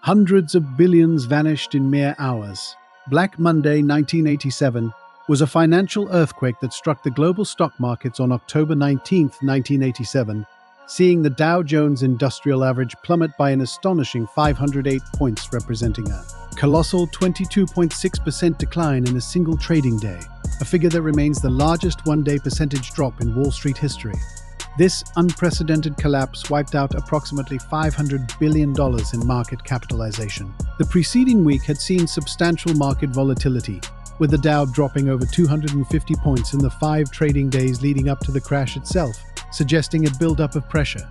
Hundreds of billions vanished in mere hours. Black Monday 1987 was a financial earthquake that struck the global stock markets on October 19, 1987, seeing the Dow Jones Industrial Average plummet by an astonishing 508 points, representing a colossal 22.6% decline in a single trading day, a figure that remains the largest one-day percentage drop in Wall Street history. This unprecedented collapse wiped out approximately $500 billion in market capitalization. The preceding week had seen substantial market volatility, with the Dow dropping over 250 points in the 5 trading days leading up to the crash itself, suggesting a build-up of pressure.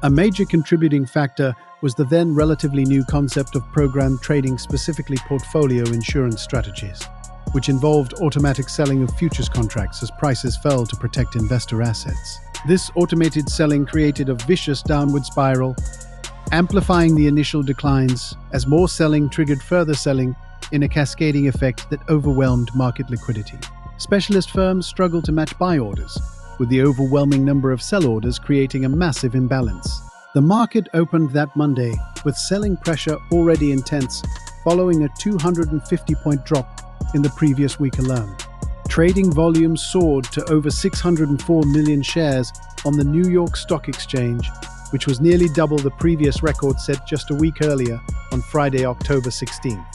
A major contributing factor was the then relatively new concept of programmed trading, specifically portfolio insurance strategies, which involved automatic selling of futures contracts as prices fell to protect investor assets. This automated selling created a vicious downward spiral, amplifying the initial declines as more selling triggered further selling in a cascading effect that overwhelmed market liquidity. Specialist firms struggled to match buy orders, with the overwhelming number of sell orders creating a massive imbalance. The market opened that Monday with selling pressure already intense, following a 250-point drop in the previous week alone. Trading volume soared to over 604 million shares on the New York Stock Exchange, which was nearly double the previous record set just a week earlier on Friday, October 16th.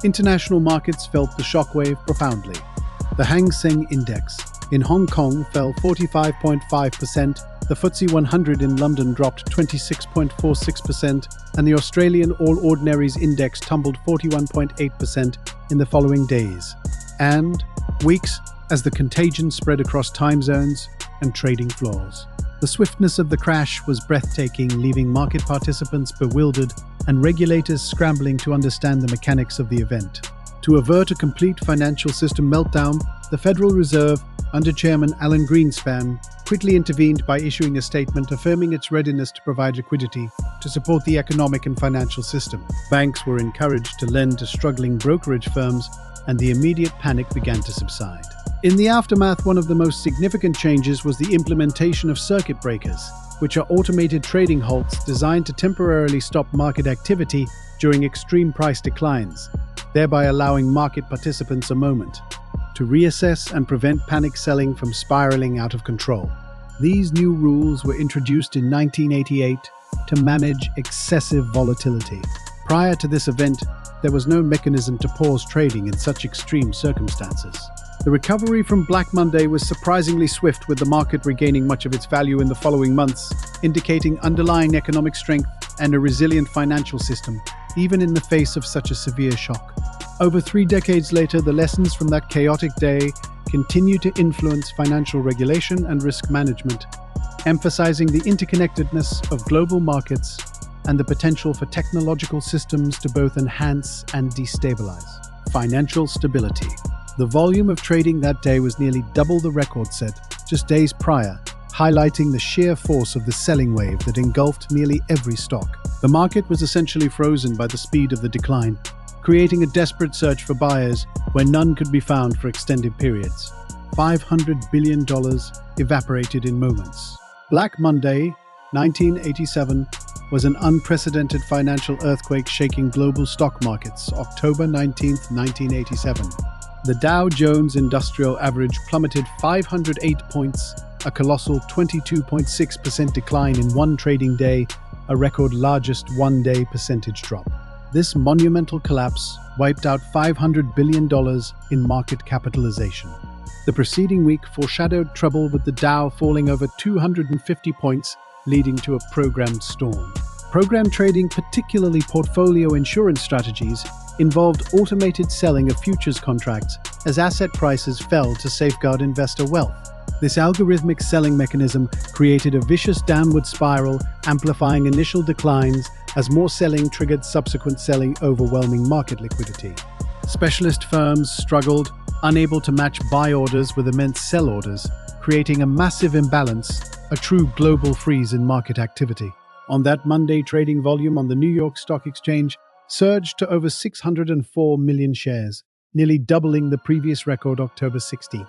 International markets felt the shockwave profoundly. The Hang Seng Index in Hong Kong fell 45.5%, the FTSE 100 in London dropped 26.46%, and the Australian All Ordinaries Index tumbled 41.8% in the following days and weeks as the contagion spread across time zones and trading floors. The swiftness of the crash was breathtaking, leaving market participants bewildered and regulators scrambling to understand the mechanics of the event. To avert a complete financial system meltdown, the Federal Reserve, under Chairman Alan Greenspan, quickly intervened by issuing a statement affirming its readiness to provide liquidity to support the economic and financial system. Banks were encouraged to lend to struggling brokerage firms, and the immediate panic began to subside. In the aftermath, one of the most significant changes was the implementation of circuit breakers, which are automated trading halts designed to temporarily stop market activity during extreme price declines, thereby allowing market participants a moment to reassess and prevent panic selling from spiraling out of control. These new rules were introduced in 1988 to manage excessive volatility. Prior to this event, there was no mechanism to pause trading in such extreme circumstances. The recovery from Black Monday was surprisingly swift, with the market regaining much of its value in the following months, indicating underlying economic strength and a resilient financial system, even in the face of such a severe shock. Over 3 decades later, the lessons from that chaotic day continue to influence financial regulation and risk management, emphasizing the interconnectedness of global markets and the potential for technological systems to both enhance and destabilize financial stability. The volume of trading that day was nearly double the record set just days prior, highlighting the sheer force of the selling wave that engulfed nearly every stock. The market was essentially frozen by the speed of the decline, creating a desperate search for buyers where none could be found for extended periods. $500 billion evaporated in moments. Black Monday, 1987, was an unprecedented financial earthquake shaking global stock markets. October 19, 1987. The Dow Jones Industrial Average plummeted 508 points, a colossal 22.6% decline in one trading day, a record largest one-day percentage drop. This monumental collapse wiped out $500 billion in market capitalization. The preceding week foreshadowed trouble, with the Dow falling over 250 points, leading to a programmed storm. Programmed trading, particularly portfolio insurance strategies, involved automated selling of futures contracts as asset prices fell to safeguard investor wealth. This algorithmic selling mechanism created a vicious downward spiral, amplifying initial declines as more selling triggered subsequent selling, overwhelming market liquidity. Specialist firms struggled, unable to match buy orders with immense sell orders, creating a massive imbalance, a true global freeze in market activity. On that Monday, trading volume on the New York Stock Exchange surged to over 604 million shares, nearly doubling the previous record October 16th.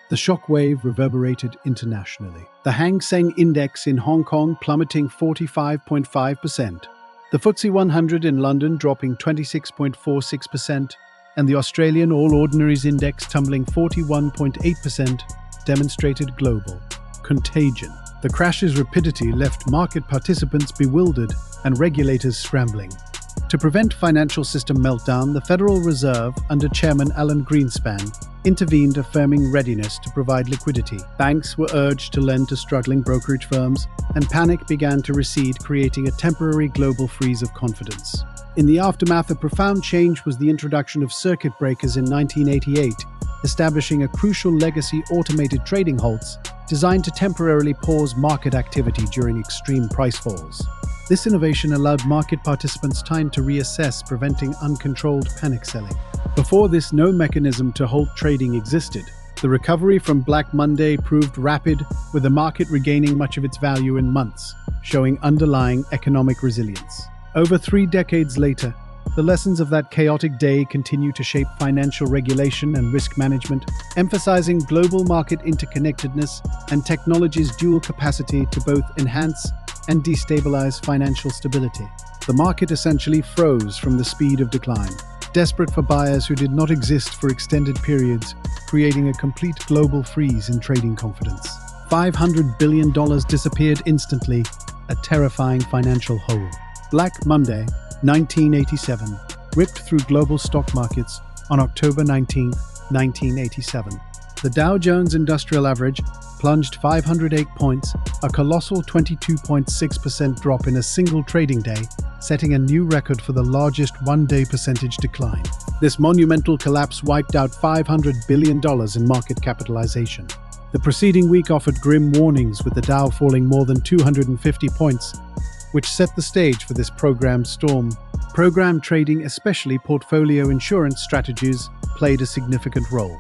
The shockwave reverberated internationally. The Hang Seng Index in Hong Kong plummeting 45.5%, The FTSE 100 in London dropping 26.46%, and the Australian All Ordinaries Index tumbling 41.8%, demonstrated global contagion. The crash's rapidity left market participants bewildered and regulators scrambling. To prevent financial system meltdown, the Federal Reserve, under Chairman Alan Greenspan, intervened, affirming readiness to provide liquidity. Banks were urged to lend to struggling brokerage firms, and panic began to recede, creating a temporary global freeze of confidence. In the aftermath, a profound change was the introduction of circuit breakers in 1988, establishing a crucial legacy automated trading halts designed to temporarily pause market activity during extreme price falls. This innovation allowed market participants time to reassess, preventing uncontrolled panic selling. Before this, no mechanism to halt trading existed. The recovery from Black Monday proved rapid, with the market regaining much of its value in months, showing underlying economic resilience. Over 3 decades later, the lessons of that chaotic day continue to shape financial regulation and risk management, emphasizing global market interconnectedness and technology's dual capacity to both enhance and destabilize financial stability. The market essentially froze from the speed of decline, desperate for buyers who did not exist for extended periods, creating a complete global freeze in trading confidence. $500 billion disappeared instantly, a terrifying financial hole. Black Monday, 1987, ripped through global stock markets on October 19, 1987. The Dow Jones Industrial Average plunged 508 points, a colossal 22.6% drop in a single trading day, setting a new record for the largest one-day percentage decline. This monumental collapse wiped out $500 billion in market capitalization. The preceding week offered grim warnings, with the Dow falling more than 250 points, which set the stage for this programmed storm. Program trading, especially portfolio insurance strategies, played a significant role.